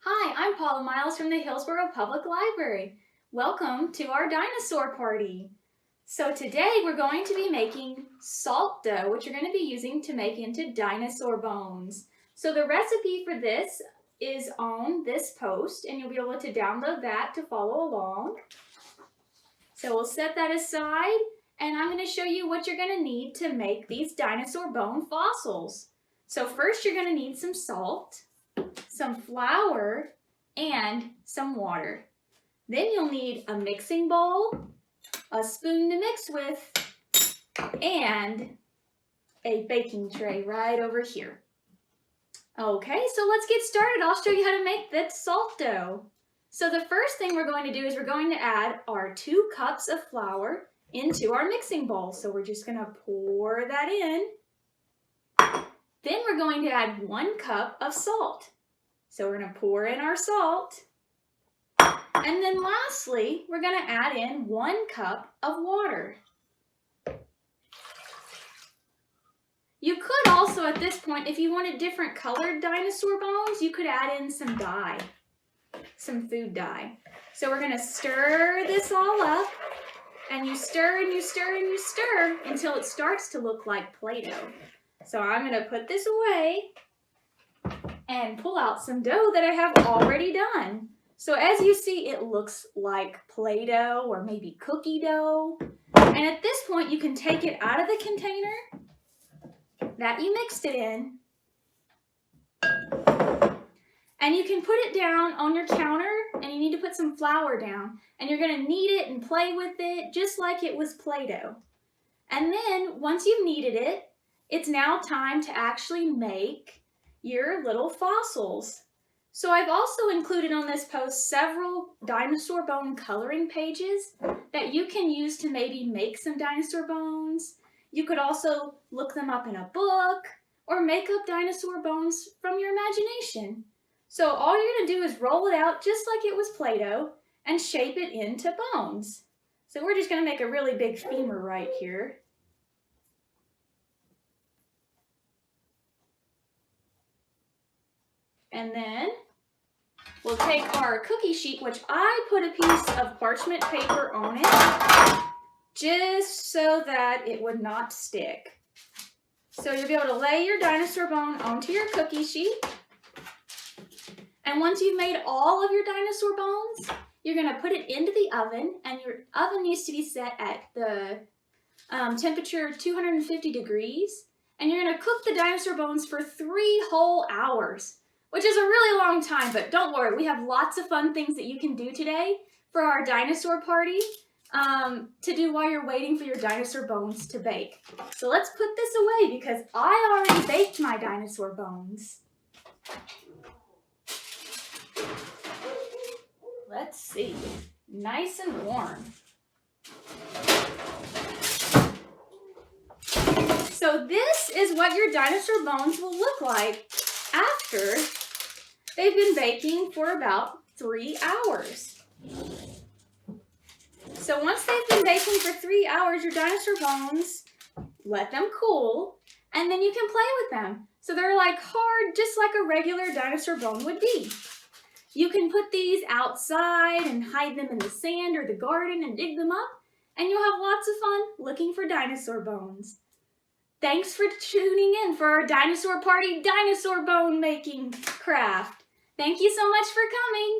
Hi, I'm Paula Miles from the Hillsborough Public Library. Welcome to our dinosaur party. So today we're going to be making salt dough, which you're going to be using to make into dinosaur bones. So the recipe for this is on this post, and you'll be able to download that to follow along. So we'll set that aside, and I'm going to show you what you're going to need to make these dinosaur bone fossils. So first you're going to need some salt, some flour, and some water. Then you'll need a mixing bowl, a spoon to mix with, and a baking tray right over here. Okay, so let's get started. I'll show you how to make that salt dough. So the first thing we're going to do is we're going to add our 2 cups of flour into our mixing bowl. So we're just going to pour that in. Then we're going to add 1 cup of salt. So we're going to pour in our salt. And then lastly, we're going to add in 1 cup of water. You could also at this point, if you wanted different colored dinosaur bones, you could add in some dye, some food dye. So we're going to stir this all up, and you stir and you stir and you stir until it starts to look like Play-Doh. So I'm going to put this away and pull out some dough that I have already done. So as you see, it looks like Play-Doh or maybe cookie dough. And at this point, you can take it out of the container that you mixed it in, and you can put it down on your counter, and you need to put some flour down, and you're going to knead it and play with it just like it was Play-Doh. And then once you've kneaded it, it's now time to actually make your little fossils. So I've also included on this post several dinosaur bone coloring pages that you can use to maybe make some dinosaur bones. You could also look them up in a book or make up dinosaur bones from your imagination. So all you're going to do is roll it out just like it was Play-Doh and shape it into bones. So we're just going to make a really big femur right here. And then we'll take our cookie sheet, which I put a piece of parchment paper on it, just so that it would not stick. So you'll be able to lay your dinosaur bone onto your cookie sheet. And once you've made all of your dinosaur bones, you're going to put it into the oven, and your oven needs to be set at the temperature 250 degrees. And you're going to cook the dinosaur bones for 3 whole hours. Which is a really long time, but don't worry, we have lots of fun things that you can do today for our dinosaur party to do while you're waiting for your dinosaur bones to bake. So let's put this away because I already baked my dinosaur bones. Let's see, nice and warm. So this is what your dinosaur bones will look like after they've been baking for about 3 hours. So once they've been baking for 3 hours, your dinosaur bones, let them cool, and then you can play with them. So they're like hard, just like a regular dinosaur bone would be. You can put these outside and hide them in the sand or the garden and dig them up, and you'll have lots of fun looking for dinosaur bones. Thanks for tuning in for our dinosaur party dinosaur bone making craft. Thank you so much for coming.